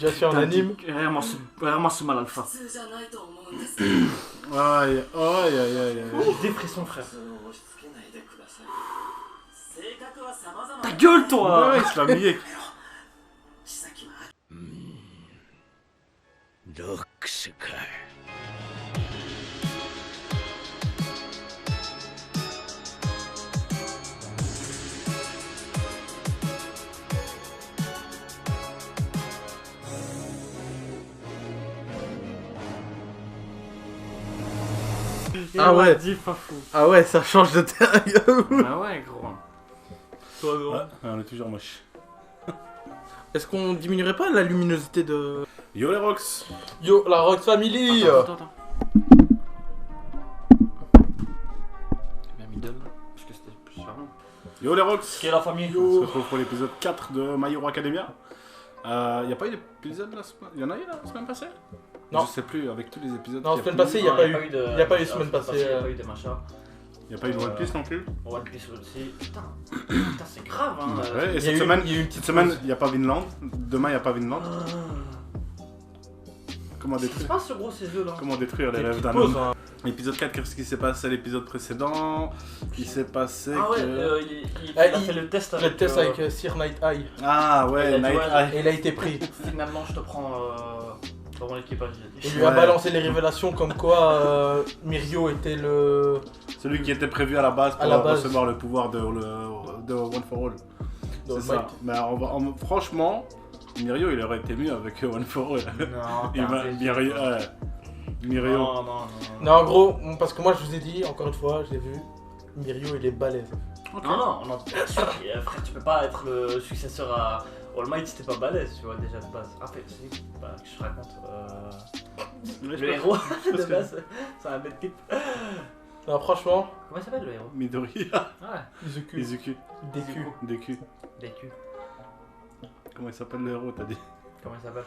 déjà fait en anime. Vraiment ce mal alpha. Aïe, aïe, aïe, aïe. J'ai des frissons, frère. Ta gueule, toi. Ouais, il se l'a mouillé. Ah ouais. Dit pas fou. Ah ouais, ça change de terrain. Ah ouais, gros. Toi, gros. Ouais, on est toujours moche. Est-ce qu'on diminuerait pas la luminosité de... Yo les Rocks. Yo, la Rock Family. Attends. Bien middle, parce que c'était plus charmant. Yo les Rocks. Qui est la famille? On se retrouve pour l'épisode 4 de My Hero Academia. Y a pas eu d'épisode la semaine... Y en a eu la semaine passée? Non. Je sais plus, avec tous les épisodes. Non, qu'il semaine a passée, eu. il y a pas eu. de... Il y a pas eu semaine passée. Il y a pas eu de machin. Y a pas eu de One Piece non plus. One Piece aussi. Putain, c'est grave, hein. Ouais, et Il y a cette eu- semaine, il y a eu une cette petite semaine, pause. y a pas Vinland. Demain, y a pas Vinland. Comment Qu'est-ce qui se détruire, passe, ce gros, ces deux là? comment détruire les Des rêves petites d'un pauses, homme. hein. Épisode 4, qu'est-ce qui s'est passé à l'épisode précédent? Il s'est passé Ah ouais, que... il Ah, a il- fait le test Le test avec Sir Night Eye. Ah il a ouais, dit, Night ouais, Eye. Et il a été pris. Finalement, je te prends dans mon équipage. Il lui a Ouais. balancé les révélations comme quoi Mirio était le... Celui qui était prévu à la base pour À la base. recevoir le pouvoir de One for All. de C'est ça. Mais franchement, Mirio il aurait été mieux avec One for All. Non, Mirio. Non. Non, en gros, parce que moi je vous ai dit, encore une fois, je l'ai vu, Mirio il est balèze. Ok. Non, bien sûr, frère, tu peux pas être le successeur à All Might si t'es pas balèze, tu vois, déjà de base. Ah, fait, si, bah, que je raconte. Ouais, je Le pense- héros, je pense de que- base, c'est un bête type. Non, franchement, Comment il s'appelle le héros? Midoriya. Ouais, Izuku, Izuku. DQ. DQ. DQ. Comment il s'appelle le héros, t'as dit? Comment il s'appelle?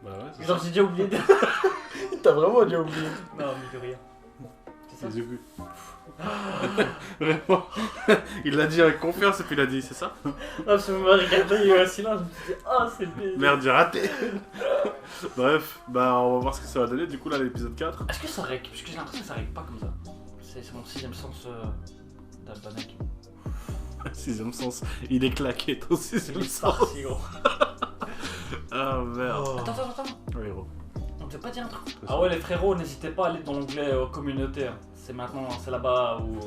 Bah ouais, c'est Genre, ça. j'ai déjà oublié de. T'as vraiment déjà oublié. Non, Midoriya. C'est ça? Izuku. Vraiment. Il l'a dit avec confiance et puis il a dit, c'est ça? Non, parce que vous m'avez regardé, il y a eu un silence, je me suis dit, ah, c'est bien. Merde, j'ai raté. Bref, bah on va voir ce que ça va donner du coup là l'épisode 4. Est-ce que ça règle? Parce que j'ai l'impression que ça règle pas comme ça. C'est mon sixième sens d'Albanek. Sixième sens, il est claqué ton sixième C'est sens. parti, gros. Ah merde. Oh. Attends. Le héros. On peut pas dire un truc? C'est Ah ça. ouais, les frérots, n'hésitez pas à aller dans l'onglet communauté. Hein. C'est maintenant, c'est là-bas où.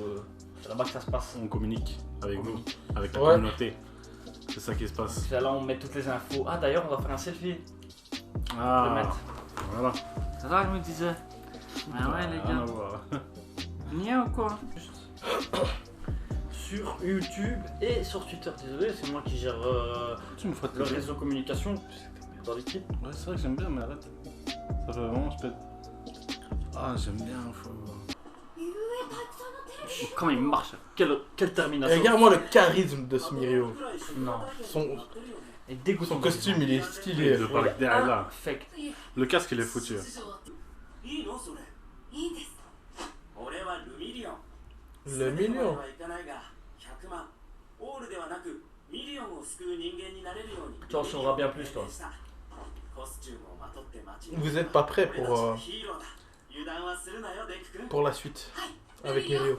C'est là-bas que ça se passe. On communique avec vous, avec la Ouais. communauté. C'est ça qui se passe. Donc là, on met toutes les infos. Ah, d'ailleurs, on va faire un selfie. Le Ah, mettre. voilà. C'est ça que je me disais. Ah ouais, les Rien à gars. voir. Nia ou quoi? Sur YouTube et sur Twitter. Désolé, c'est moi qui gère Tu me feras le réseau communication dans l'équipe. Ouais, c'est vrai que j'aime bien, mais arrête. Ça fait vraiment, je pète. Ah, j'aime bien, faut. Comment il marche? Quelle termination? Regarde-moi le charisme de ce Mirio. Non. Et dégoûtant. Son costume il est stylé. De par derrière là. Fake. Le casque, il est foutu. Le million. Tu en sauras bien plus, toi. Vous êtes pas prêt pour la suite avec Mirio.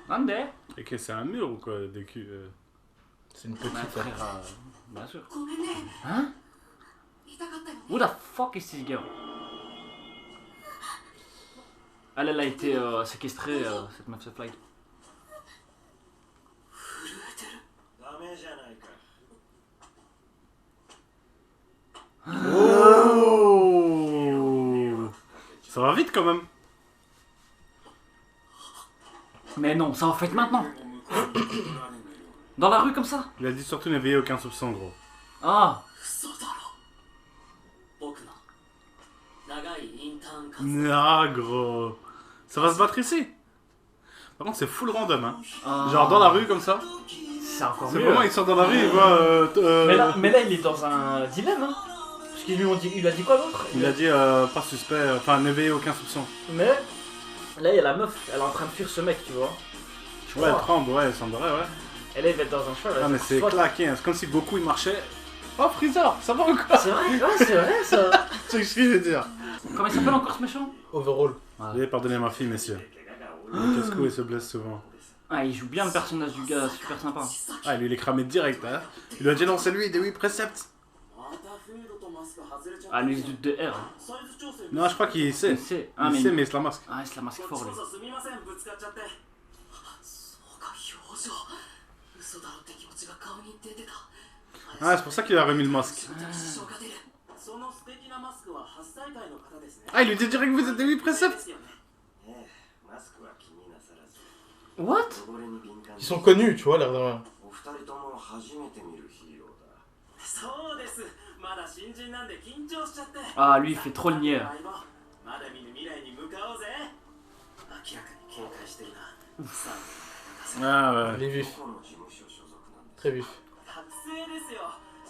Ande? Et que c'est un mur ou quoi, des culs C'est une petite. Bah, frère, hein. bien sûr. Hein? Who the fuck is this girl? Elle a été séquestrée, cette meuf se flag. Oh, ça va vite quand même. Mais non, ça en fait maintenant. Dans la rue comme ça. Il a dit surtout n'éveiller aucun soupçon, gros. Ah. Ah, gros. Ça va se battre ici. Par contre, c'est full random, hein. Ah. Genre dans la rue comme ça. C'est encore C'est mieux. vraiment, il sort dans la rue, il voit. Mais là, il est dans un dilemme, hein. Parce qu'il lui dit, il a dit quoi d'autre? Il a dit pas suspect, enfin n'éveiller aucun soupçon. Mais là, il y a la meuf, elle est en train de fuir ce mec, tu vois. Ouais, elle tremble, ouais, elle semblerait, ouais. Et là, il va être dans un choix. Ah, mais c'est claqué, hein. C'est comme si Goku il marchait. Oh, Freezer, ça va ou quoi? C'est vrai, ouais, c'est vrai ça. C'est ce que je veux dire. Comment il s'appelle encore ce méchant? Overall. Veuillez pardonner ma fille, messieurs. Le Casco, il se blesse souvent. Ah, il joue bien le personnage du gars, super sympa. Ah, lui, il est cramé direct, hein. Il lui a dit non, c'est lui, des 8 préceptes. Ah, lui, il doute de R. Non, je crois qu'il sait. Ah, Il sait, mais il se la masque. Ah, il se la masque fort, lui. Ah, c'est pour ça qu'il a remis le masque. Ah, il lui dit direct que vous êtes des 8 préceptes. What? Ils sont connus, tu vois, l'air de rien. Ah, lui, il fait trop le niais. Ah, ouais. Il est vif. Très vif.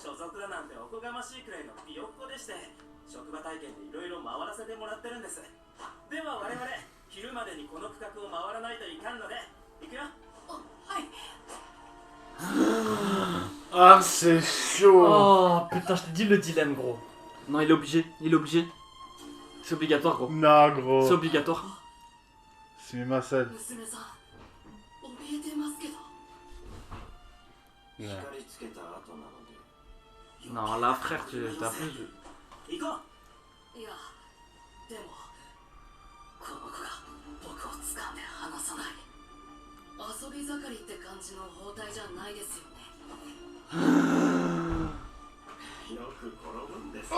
所属だなんておこがましいくらいのひよっこでして職場体験でいろいろ回らせてもらってるんです。では我々昼までにこの区画を回らないといかんので行くよ。はい。 Ah, c'est chaud. Oh putain, je te dis le dilemme, gros. Non, il est obligé, il est obligé. C'est obligatoire, gros. Non, gros. C'est obligatoire. C'est ma selle. 娘さん、怯えてますけど。 Non, là, frère, t'as plus de... 行こう。いや、でもこの子が僕を掴んで離さない。遊び盛りって感じの包帯じゃないですよね。よく転ぶんです。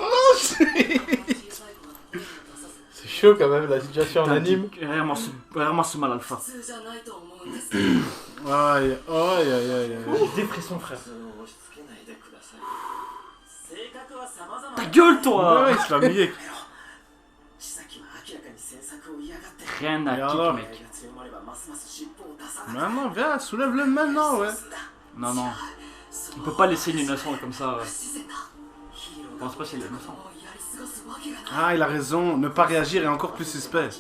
C'est chaud quand même la situation en anime. Vraiment ce mal alpha. Aïe, aïe, aïe, aïe. Des frissons, frère. Ta gueule, toi! Ouais, il se l'a mis. Rien à kick, mec. Maman, viens, soulève-le maintenant, ouais. Non, non. On peut pas laisser une innocent comme ça, ouais. Je pense pas s'il est innocent. Ah, il a raison, ne pas réagir est encore plus suspect.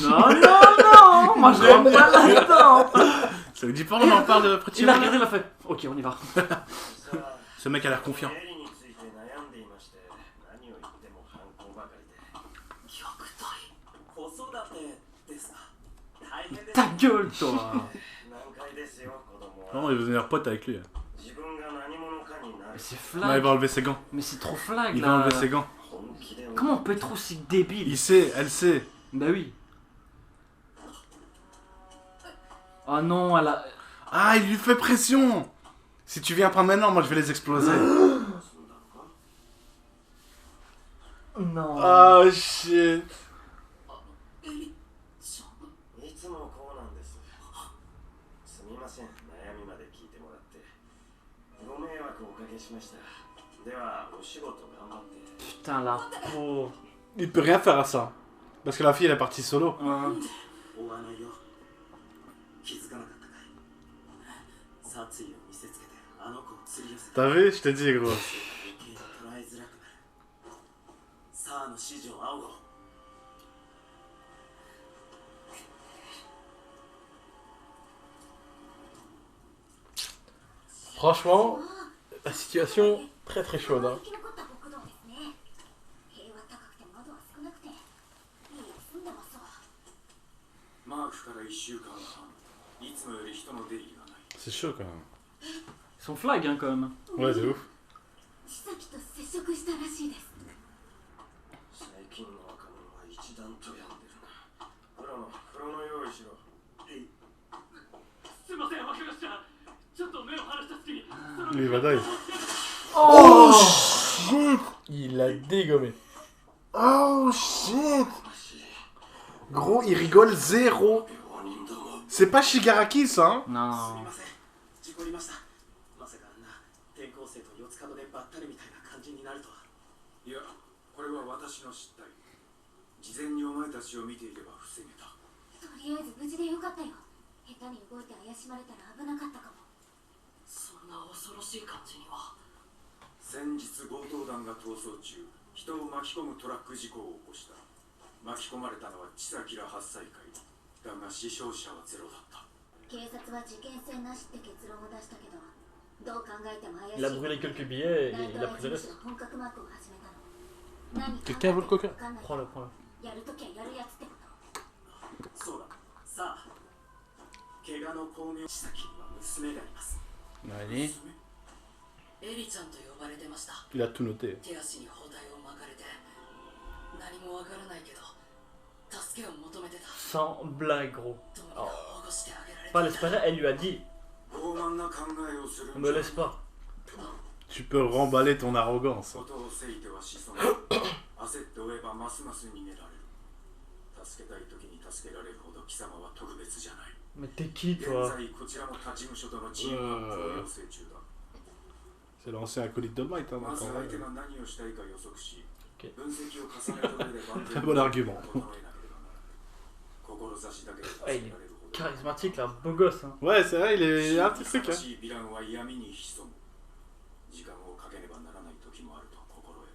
Non, non, non! Moi je rentre pas là-dedans! Ça vous dit pas, on en parle de Pretty Il a Woman. regardé, il a fait. Ok, on y va. Ce mec a l'air confiant. Ta gueule, toi! Non, il veut devenir pote avec lui. Mais c'est Non, il flag! va enlever ses gants. Mais c'est trop flag Il là! va enlever ses gants. Comment on peut être aussi débile? Il sait, elle sait. Bah oui! Oh non, elle a. Ah, il lui fait pression. Si tu viens pas maintenant, moi je vais les exploser. Non! Oh shit. Putain, la peau! Il peut rien faire à ça. Parce que la fille elle est partie solo. Hein. T'as vu? Je t'ai dit, gros. Franchement, la situation très très chaude. Hein. C'est chaud quand même. Ils sont flag, hein, quand même. Ouais, c'est ouf. Lui, il va die. Oh shit! Il l'a dégommé. Oh shit! Gros, il rigole zéro. C'est pas Shigaraki ça, hein? Non. ったりみたいな感じになるとは。いや、これは私の失態。事前にお前たちを見ていれば防げた。とりあえず無事でよかったよ。下手に動いて怪しまれたら危なかったかも。そんな恐ろしい感じには。先日強盗団が逃走中、人を巻き込むトラック事故を起こした。巻き込まれたのは千咲ら8歳会だが死傷者はゼロだった。警察は事件性なしって結論を出したけど、どう考えても怪しい。 Il a brûlé quelques billets et il a pris le reste. 本格マークを始めたの。何考え Quelqu'un て veut る le か coca? 分かんない。 Prends-le, prends-le. やるときはやるやつってこと。そうだ。さあ、怪我の巧妙。千咲には娘がいます。 Allez, エリちゃんと呼ばれてました。 il a tout noté. 手足に包帯を巻かれて何もわからないけど助けを求めてた。 Sans blague, gros. どうにか保護してあげられ Pas た。 l'espagnol, elle lui a dit 傲慢な考えをする ne ん me じゃ laisse pas. Tu peux remballer ton arrogance. ことをせいては子孫。焦って追えばますます逃げられる。助けたい時に助けられるほど貴様は特別じゃない。 Mais t'es qui, 現 toi? 在こちらも他事務所とのチームワークを要請中だ。 C'est l'ancien acolyte de Might, hein, ま donc ず en 相 vrai. 手が何をしたいか予測し、 Ok. 分析を重ねた上で万全 Bon argument. 整えなければならない。志だけで助 Ouais, け il られ est るほど。 charismatique, là, beau gosse. Hein. Ouais, c'est vrai, il y a un petit truc. 優 Hein. しいヴィランは闇に潜む。時間をかけねばならない時もあると心得る。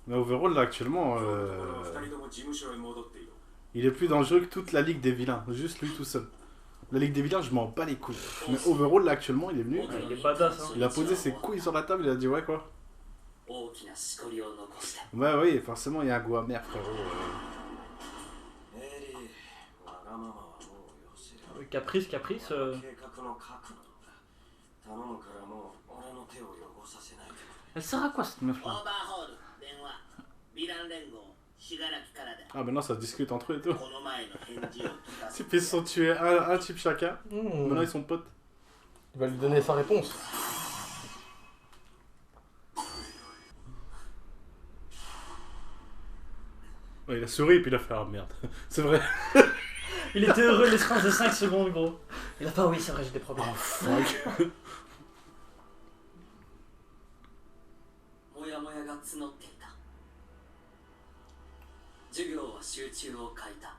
Mais overall, là, actuellement, 今日のところは二人とも事務所へ戻っている。 il est plus dangereux que toute la ligue des vilains. Juste lui tout seul. La ligue des vilains, je m'en bats les couilles. Mais overall, là, actuellement, il est venu. Ouais, il est badass. Hein. Il a posé ses couilles sur la table, il a dit ouais, quoi. 大きなしこりを残して。 Ouais, oui, forcément, il y a un goût amer, frérot. エリー、わがままはもうよせよ。 Caprice, Caprice. 計画の角度だ。頼むからもう俺の手を汚させないで。 Elle sert à quoi cette meuf オ là? ーバーホール電話。ヴィラン連合信楽からだ。 Ah, maintenant, ça se discute entre eux et tout. この前の返事を聞かせ Ils se sont tués un type chacun. Hmm. Maintenant, ils sont potes. Il va lui donner sa réponse. Ouais, il a souri et puis il a fait ah merde. C'est vrai. Il était heureux l'espace de 5 secondes, gros. Il a pas, oui, c'est vrai, j'ai des problèmes. Fuck. もやもやが募っていた。授業は集中を欠いた。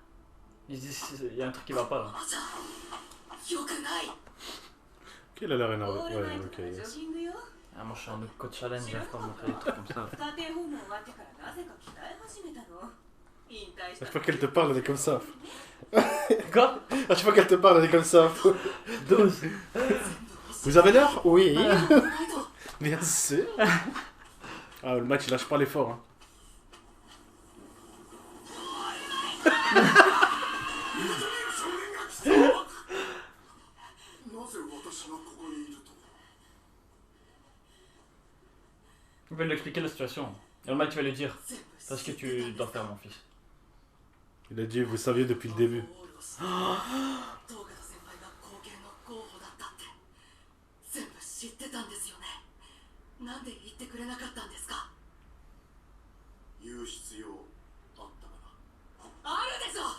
Il y a un truc qui va pas là. あじゃあよくない。 Ok, il a l'air オ énervé. ール Ouais, ナイト ok. からジョ Yes. ギングよ。 Ah, moi je suis en mode coach challenge, j'arrive pas à montrer des trucs comme ça. 家庭訪問終わってからなぜか鍛え始めたの。引退し À た chaque fois qu'elle te parle, elle est comme ça. Quoi? À chaque fois qu'elle te parle, elle est comme ça. 12. Vous avez l'heure? Oui. ないと。 Bien sûr. Ah, le match, il lâche pas l'effort. Hein. なぜ私がここにいると。 Il va lui expliquer la situation. Et le mec, tu vas lui dire parce que tu dois faire, mon fils. Il a dit, vous saviez depuis le début. 東方先輩が後継の候補だったって全部知ってたんですよね。なんで言ってくれなかったんですか。言う必要あったかな。あるでしょ。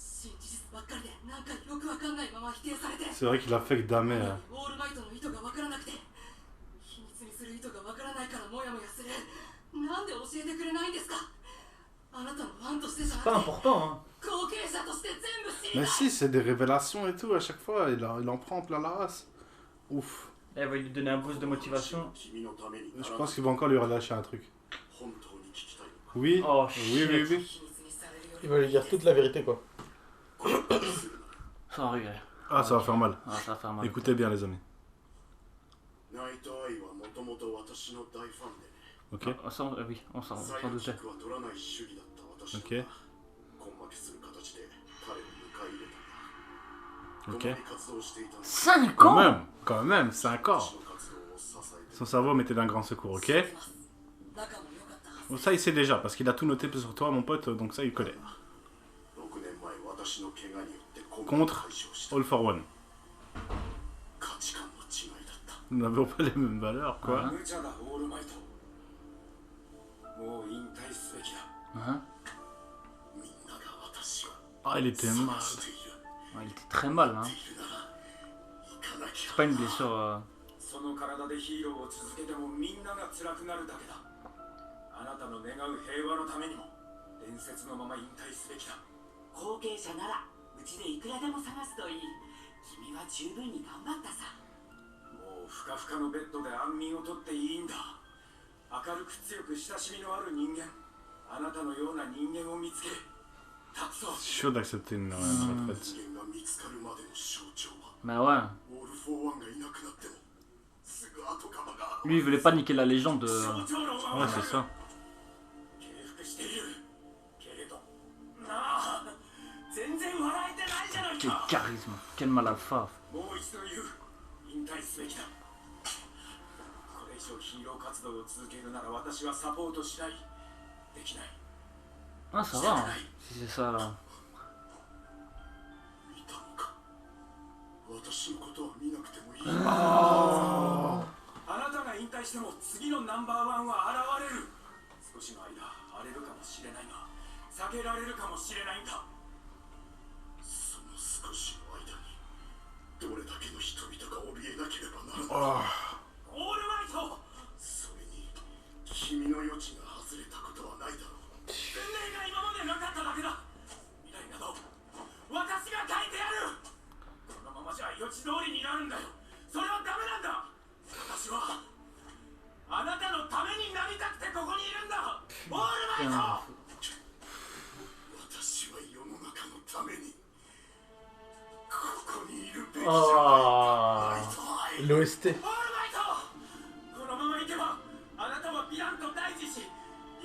新事実ばっかりでなんかよくわかんないまま否定されて。 C'est vrai qu'il a fait que damer. Hein. オールマイトの意図がわからなくて秘密にする意図がわからないからモヤモヤする。なんで教えてくれないんですか。あなたのファンとしてじゃな Pas くて important, hein. 後継者として全部知りた Mais い。 si, c'est des révélations et tout à chaque fois. Il en prend plein la race. Ouf. Elle va lui donner un boost de motivation. 君のために Je pense qu'il va encore lui relâcher un truc. 本当に聞きたいのか。 Oui. Oh, Oui, shit. oui, oui. 秘密にされるより Il va lui dire toute la vérité, quoi. Sans regret. Ah, ça va faire mal. Ah, ça va faire mal. Écoutez bien, les amis. ナイトアイはもともと私の大ファンでね。 Ok. Oui, on s'en サイドキ doutait. ックは取らない主義だった私だ Ok. が、根負けする形で彼を迎え入れたんだ。 Ok. 共に活動していたんだ。 5 Quand même, 5 ans. 私の活動を支えて Son cerveau mettait d'un grand secours, ok? 仲も良かったはず。 Bon, ça, il sait déjà, parce qu'il a tout noté sur toi, mon pote, donc ça, il connaît. 6年前私の怪我によって根本 Contre 解消した All for One. 価値観の違いだった。 Nous n'avons pas les mêmes valeurs, quoi. Hein? 無茶だオールマイト。もう引退すべきだ。 Hein? みんなが私を Ah, il était mal. 探している。 Ouais, il était très mal, hein. いるなら行かなきゃ。 C'est pas une blessure. その体でヒーローを続けてもみんなが辛くなるだけだ。あなたの願う平和のためにも伝説のまま引退すべきだ。後継者ならうちでいくらでも探すといい。君は十分に頑張ったさ。もうふかふかのベッドで安眠をとっていいんだ。明るく強く親しみのある人間、あなたのような人間を見つけ託そう。 Chaud d'accepter une retraite. 人間が見つかるまでの象徴は Bah ouais. オール・フォー・ワンがいなくなってもすぐ後釜が Lui, il voulait pas niquer la légende. 象徴のまま Ouais, c'est ça. 敬服しているけれどなあ全然笑えてないじゃない Quel か。 charisme. Quel malalpha. もう一度言う、引退すべきだ。これ以上ヒーロー活動を続けるなら私はサポートしない。できない。 Ah, ça va, hein, si c'est ça là. 見たのか。私のことは見なくてもいい。あなたが引退しても次のナンバーワンは現れる。少しの間荒れるかもしれないが避けられるかもしれないんだ。その少しの間にどれだけの人々が怯えなければならない。オールマイト。それに君の余地が外れたことはないだろう。前例が今までなかっただけだ。未来など私が変えてやる。このままじゃ予知通りになるんだよ。それはダメなんだ。私はあなたのためになりたくてここにいるんだ。オールマイト。私は世の中のためにここにいるべきじゃない。ナイトアイ。 L'OST. オールマイト。このままいけばあなたはヴィランと対峙し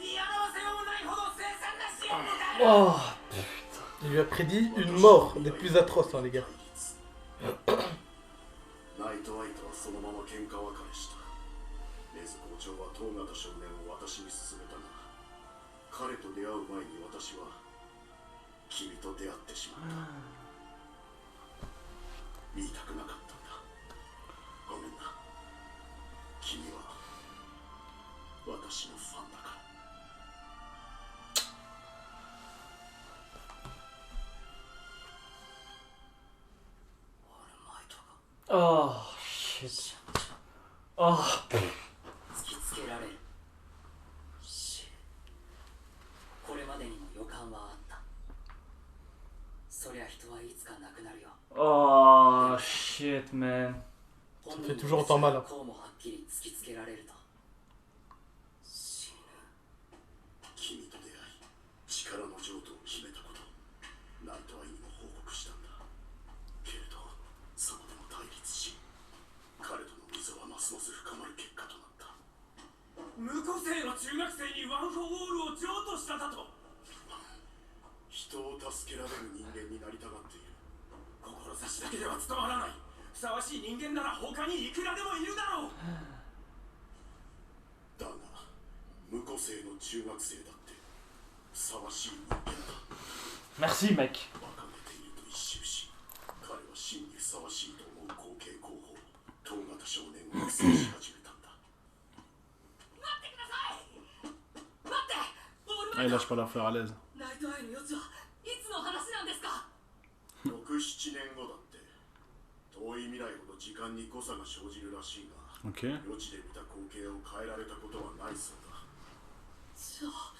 言い表せようもないほど凄惨な死を迎える。 Oh, il lui a prédit une mort des plus atroces, hein, les gars. ナイトアイとはそのまま喧嘩別れした。レズ校長は東型少年を私に勧めたが、彼と出会う前に私は君と出会ってしまった。言いたくなかったんだ。ごめんな。君は私のファンだから。 Oh shit. Oh. 突きつけられる。これまでにも予感はあった。そりゃ人はいつか亡くなるよ。 Oh shit, man. Ça fait toujours autant mal. Hein. こうもはっきり突きつけられると死ぬ。君と出会い力の譲渡を決めたことナイトアイにも報告したんだ。けれどそこでも対立し彼との溝はますます深まる結果となった。無個性の中学生にワン・フォー・オールを譲渡しただと。人を助けられる人間になりたがっている。志だけでは務まらない。ふさわしい人間なら他にいくらでもいるだろう。だが無個性の中学生だってふさわしい人間だ。 Merci, mec. 馬鹿げていると一周し、彼は真にふさわしいと思う後継候補東型少年を育成し始めたんだ。待ってください。待って。オール Ah, マイ il ト。 lâche pas leur faire à l'aise. ナイトアイの余地はいつの話なんですか。 6、7年後だって。遠い未来ほど時間に誤差が生じるらしいが、 Ok. 余地で見た光景を変えられたことはないそうだ。じゃあ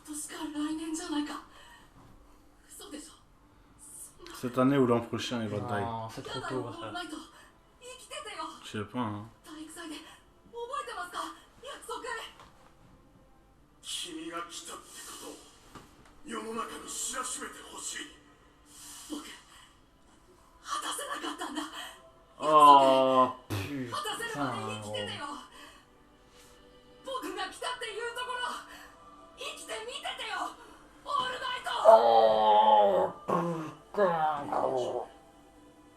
今年から来年じゃないか。嘘でしょ。 Cette année ou l'an prochain, il va die. Non, c'est や trop だよ tôt, オール frère. マイト。生きててよ。 Je sais pas, hein. 体育祭で覚えてますか。約束。君が来たってことを世の中に知らしめてほしい。僕果たせなかったんだ。 Oh 果たせるまで生きててよ。僕が来たっていうところ生きて見ててよ。オールナイト。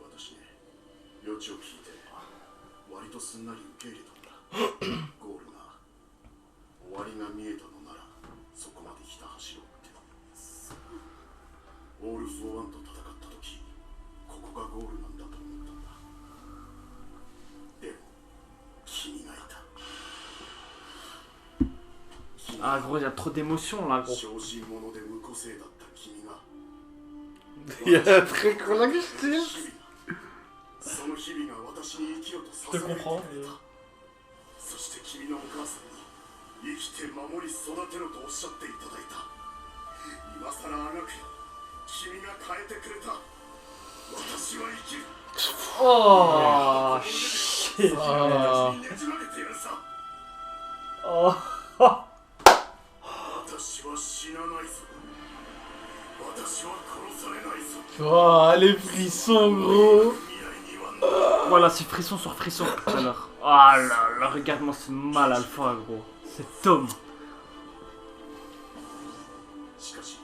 私ね、余地を聞いて割とすんなり受け入れたんだ。ゴールが終わりが見えたのならそこまでひた走ろうって。オール・フォー・ワンと戦った時ここがゴールなんだと思ったんだ。でも君がいた。 Ah, gros, y a trop d'émotions là, gros. 小心者で無個性だった君が Il y a un truc relaxé. その日々が私私に生きよと Je te 捧げて comprends. くれたそして君のお母さんに生きて守り育てろとおっしゃっていただいた今さらあがくよ君が変えてくれた私は生きる Oh shit. あねじ曲げてやるさ Oh. 私は死なないぞ私は殺されないぞ Oh, les frissons, gros. 未来には Voilà, c'est frisson sur frisson tout à l'heure. Oh là là, regarde-moi ce mal alpha, gros. Cet homme. しかし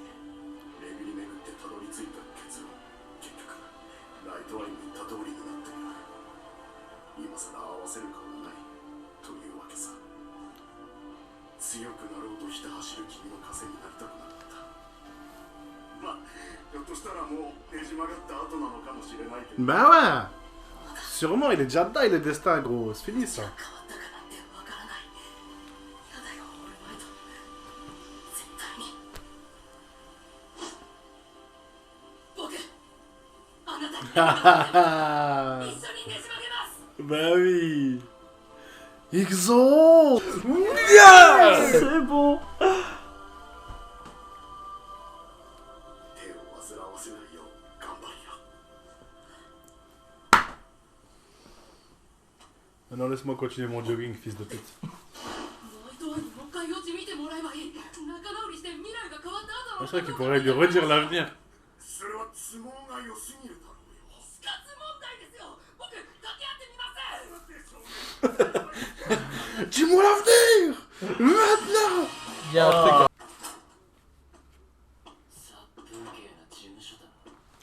巡り巡ってたどり着いた結論結局ライトアイに言った通りになっている今さら合わせる顔がないというわけさ強くなろうとひた走る君の枷になりたくなかったまあひょっとしたらもうねじ曲がった後なのかもしれないけど Bah ouais. Sûrement, il est déjà dedans, le destin, gros. C'est fini, ça. 変わったかなんてわからないやだよオールマイト絶対に僕あなたに一緒にねじ曲げます Bah oui. Exo. C'est bon. 手を煩わせないよう頑張りよ Maintenant, laisse-moi continuer mon jogging, fils de pute. ホワイトアイにもう一回落ち見てもらえばいい仲直りして未来が変わった後 C'est vrai qu'il pourrait lui redire l'avenir. それは都合が良すぎるだろうよ死活問題ですよ僕掛け合ってみません Dis-moi l'avenir. Maintenant. Il y a un truc.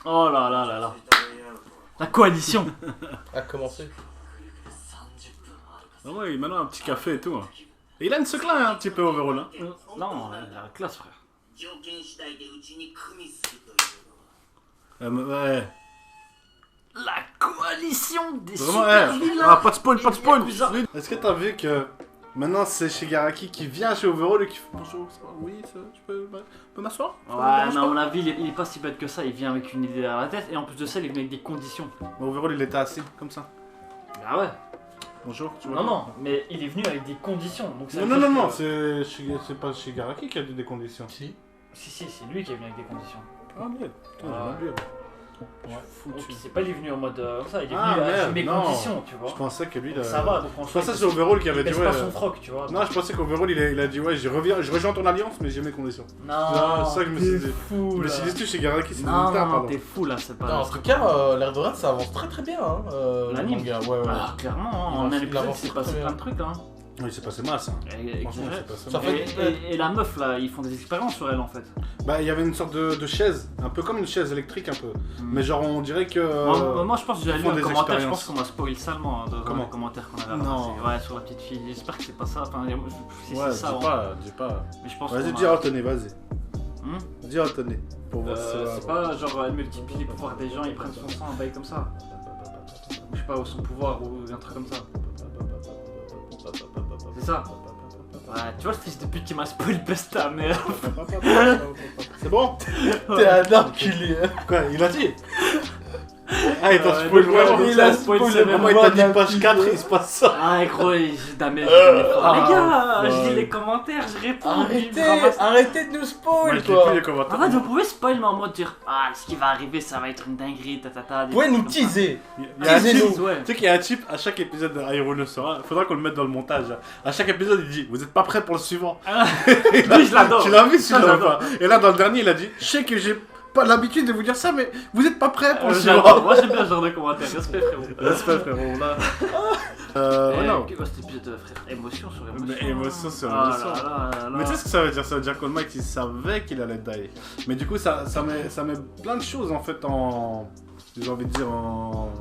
Oh là là là là. La coalition. A commencé. Ah ouais, maintenant un petit café et tout. Hein. Et il a une seclin un petit peu overall. Hein. Non, la classe, frère. 条件次第でうちに組みするというのは Ouais. La coalition des Vraiment, super eh. vilains. Ah, pas de spoil, pas de spoil. Yakuza. Est-ce que t'as vu que maintenant c'est Shigaraki qui vient chez Overall et qui fait bonjour, ça va? Oui, ça, je peux m'asseoir? Ça vous Ouais, dérange mais à pas mon avis, il est pas si bête que ça. Il vient avec une idée à la tête et en plus de ça, il vient avec des conditions. Mais Overall il était assis comme ça. Ah ouais. Bonjour, tu vois? Non, non, mais il est venu avec des conditions. Donc ça Non, veut non, dire non, non, que- c'est pas Shigaraki qui a dit des conditions. Si. Si, si, c'est lui qui est venu avec des conditions. Ah, merde. Putain, Ah. j'ai oublié. Donc c'est pas il est venu en mode comme ça, il est Ah, venu avec merde, mes non. conditions, tu vois. Je pensais que lui. Donc ça va, donc Je pensais que c'est Overall qui avait dit il ouais. pas son froc, tu vois. Non, je pensais qu'Overall il a dit ouais, je rejoins ton alliance, mais j'ai mes conditions. Non, c'est ça que je me suis t'es dit. fou, Je me là. suis dit, tu Shigaraki, c'est Non, une non, tape, non, alors. t'es fou là, c'est pas. Non, en tout cas, l'air de rien, ça avance très très bien. Hein, le L'anime. manga. Ouais, ouais. Ah, clairement, hein, Il en un avance- il épisode, avance c'est très passé bien. plein de trucs, hein. Oui, c'est passé mal ça. Et- Franchement, exagéré. c'est passé Ça mal. fait- Et la meuf là, ils font des expériences sur elle en fait. Bah, il y avait une sorte de chaise, un peu comme une chaise électrique, un peu. Mais genre, on dirait que. Moi je pense que j'ai ils lu font un des commentaire, je expériences. pense qu'on m'a spoil salement hein, dans Comment les commentaires qu'on avait Non. ramassés. Ouais, sur la petite fille. J'espère que c'est pas ça. Enfin, si Ouais, c'est dis ça. hein. pas, dis pas. Mais je pense Vas-y, qu'on dis a- Anthony, vas-y. Hmm Dis Anthony. Pour voir si ça va. c'est pas genre elle multiplie les pouvoirs des gens, ils prennent son sang, un bail comme ça. Je sais pas, ou son pouvoir ou un truc comme ça. C'est ça. Ouais, tu vois le fils de pute qui m'a spoil peste ta mère. C'est bon? T'es un enculé. Hein. Quoi, il a dit? Ah, il t'a Ouais, spoil donc, vraiment. ouais, Il a spoil spoilé sévère. Comment il t'a dit page 4 il se passe ça? Ah gros, j'ai damé. Les ah, gars, je ouais. lis les commentaires, je réponds. Arrêtez, je ramasse- arrêtez de nous Moi, spoil, je lis toi. plus les En commentaires. fait, vous pouvez spoil, mais en mode dire ah, ce qui va arriver, ça va être une dinguerie, tatata. Vous pouvez nous teaser. Il y a un Teasez-nous. type, Ouais. tu sais qu'il y a un type à chaque épisode de Hyrule no Sora, faudra qu'on le mette dans le montage. À chaque épisode, il dit vous êtes pas prêts pour le suivant. Lui, je l'adore. Tu l'as vu Ça, celui-là ou j'adore. pas? Et là, dans le dernier, il a dit je sais que j'ai pas l'habitude de vous dire ça, mais vous êtes pas prêts pour le J'adore. suivant. Moi, j'aime bien ce genre de commentaires. Respect, frérot. Respect, frérot, là. Non. Cet épisode, frère, émotion sur émotion. Mais émotion sur Ah émotion. là là là là. Mais tu sais ce que ça veut dire? Ça veut dire qu'All Might il savait qu'il allait die. Mais du coup, ça met plein de choses en fait en. J'ai envie de dire en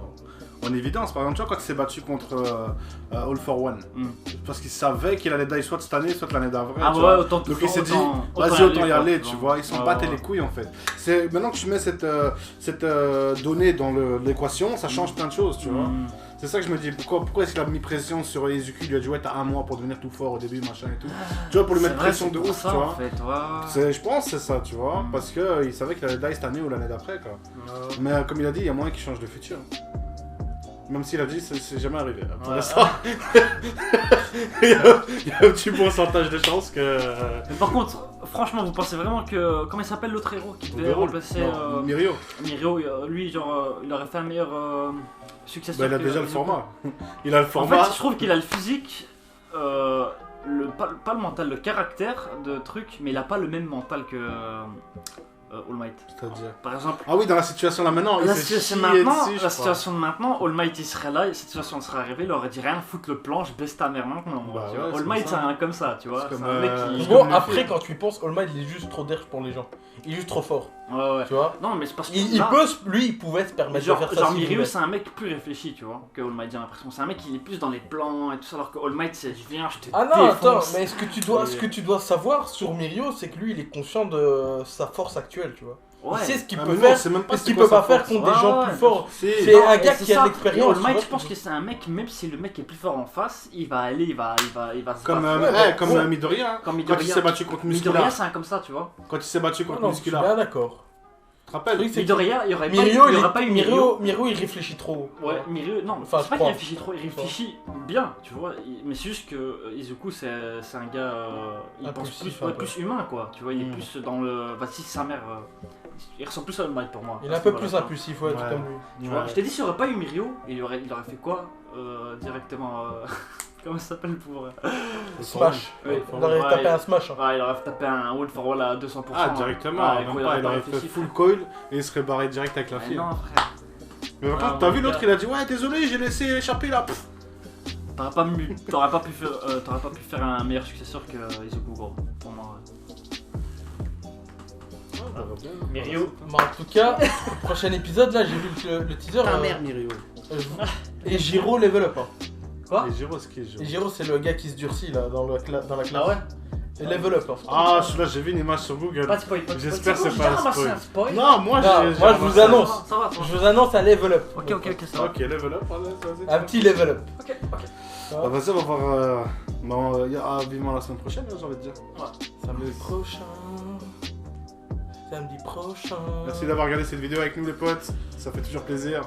évidence. Par exemple, tu vois, quand il s'est battu contre All for One, Mm. parce qu'il savait qu'il allait die soit cette année, soit l'année d'avant. Ah tu ouais, vois. autant tout Donc il s'est dit, autant vas-y, autant y quoi, aller, tu vois. Ils s'en battaient les couilles en fait. C'est maintenant que tu mets cette donnée dans l'équation, ça change plein de choses, tu vois. Mm. C'est ça que je me dis, pourquoi est-ce qu'il a mis pression sur Izuku? Il lui a dit ouais t'as un mois pour devenir tout fort au début, machin et tout. Tu vois, pour lui C'est mettre vrai, pression c'est de pour ouf, ça, tu en vois. fait, ouais. Je pense que c'est ça, tu vois, Mm. parce qu'il savait qu'il allait die cette année ou l'année d'après quoi. Mais comme il a dit, il y a moyen qu'il change de futur. Même s'il a dit, c'est jamais arrivé. Pour Ouais. l'instant, il y a un petit pourcentage de chances que. Mais par contre, franchement, vous pensez vraiment que. Comment il s'appelle l'autre héros qui devait remplacer Non, Mirio. Mirio, lui, genre, il aurait fait un meilleur successeur. Bah, il a que déjà le Izuku. format. Il a le En format. fait, je trouve qu'il a le physique, pas le mental, le caractère de truc, mais il a pas le même mental que All Might. C'est-à-dire. Par exemple, Ah oui, dans la situation là maintenant, il la s'est situation, chié maintenant, dessus, je la crois. situation de maintenant, All Might il serait là, cette situation serait arrivée, il aurait dit rien, foutre le plan, je baisse ta mère maintenant. Bah tu vois. ouais, c'est All comme Might ça. c'est un comme ça, tu vois. C'est C'est comme, un mec en qui. gros, Bon, le après, film. quand tu y penses, All Might, il est juste trop derge pour les gens. Il est juste trop fort, Ouais, ouais. tu vois. Non, mais c'est parce que. Il là, peut, lui, il pouvait se permettre Genre, de faire ça. genre s'il Mirio, voulait. c'est un mec plus réfléchi, tu vois, que All Might, j'ai l'impression. C'est un mec qui est plus dans les plans et tout ça, alors que All Might, c'est je viens, je te Ah non, attends, défonce. mais ce que tu dois savoir sur Mirio, c'est que lui, il est conscient de sa force actuelle, tu vois. Ouais. Il sait ce qu'il Ah, peut mais non, faire c'est même pas et ce c'est qu'il quoi peut pas sa faire force. contre des Ouais, gens ouais. plus forts. Si. C'est Non, un et gars c'est qui a ça. de Et l'expérience. All Might, tu je vois. pense que c'est un mec, même si le mec est plus fort en face, il va aller, il va se Comme, battre. comme ouais. Midoriya. Hein. Comme Quand il Midoriya. s'est battu contre Midoriya, Muscula. c'est un comme ça, tu vois. Quand il s'est battu Non, contre non, je suis Muscula. bien d'accord. Tu te rappelles Oui, c'est Midoriya, il y aurait Mirio, pas, il y aurait pas eu Mirio. Mirio, il réfléchit trop. Ouais, Mirio, non, Enfin, c'est je pas qu'il crois. réfléchit trop, il réfléchit bien, tu vois. Mais c'est juste que Izuku, c'est un gars, il pense Impulsif, plus, un ouais, peu. plus humain, quoi. Tu vois, il est Mm. plus dans le. Vas-y, sa mère. Il ressemble plus à All Might pour moi. Il est un à ce peu niveau-là, plus tu vois. impulsif, ouais, tout Ouais. comme lui. Tu vois, Ouais. je t'ai dit, s'il n'y aurait pas eu Mirio, il aurait fait quoi directement comment ça s'appelle pour. Smash. Oui, Il aurait ouais, tapé un smash. hein. Ouais, il aurait tapé un All for All à 200%. Ah, directement. Ouais, Même gros, pas, il pas aurait fait réfléchi, full frère. coil et il serait barré direct avec la Mais fille. non, frère. Mais par Ah, contre, t'as mon vu l'autre, gars. il a dit ouais, désolé, j'ai laissé échapper là. Pff. T'aurais pas pu faire un meilleur successeur que Izuku, gros, pour moi. Mirio. Mais en tout cas, le prochain épisode, là, j'ai vu le teaser. Mirio. Et Jiro level up. Hein. Quoi Et Jiro, ce qui est Et Jiro. Jiro, c'est le gars qui se durcit là dans la classe. Ah ouais. Et level up. Hein. Ah, celui-là, j'ai vu une image sur Google. Pas de spoil, pas de spoil. J'espère que c'est bon, pas j'ai un déjà ramassé spoil. un spoil. Non, moi, Non, j'ai. moi, je vous annonce. Ça va, Je vous annonce un level up. Ok, ça va. Ok, level up, vas-y. Un petit level up. Ok. Bah, vas-y, on va voir. Bon, vivement la semaine prochaine, j'ai envie de dire. Samedi prochain. Samedi prochain. Merci d'avoir regardé cette vidéo avec nous, les potes. Ça fait toujours plaisir.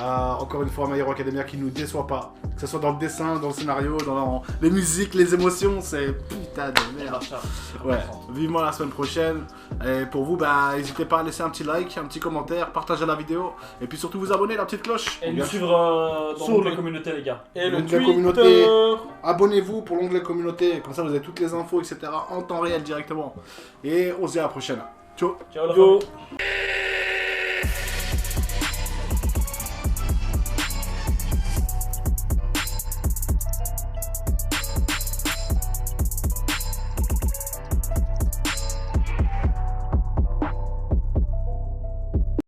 Encore une fois, My Hero Academia qui nous déçoit pas. Que ce soit dans le dessin, dans le scénario, dans les musiques, les émotions, c'est putain de merde. Ouais, vivement la semaine prochaine. Et pour vous, bah, n'hésitez pas à laisser un petit like, un petit commentaire, partager la vidéo. Et puis surtout vous abonner, la petite cloche. Et nous Bien suivre dans Sur la le- communauté, les gars. Et le Donc, la Twitter. communauté. Abonnez-vous pour l'onglet communauté. Comme ça, vous avez toutes les infos, etc. en temps réel directement. Et on se dit à la prochaine. Ciao. Ciao, la Yo. famille.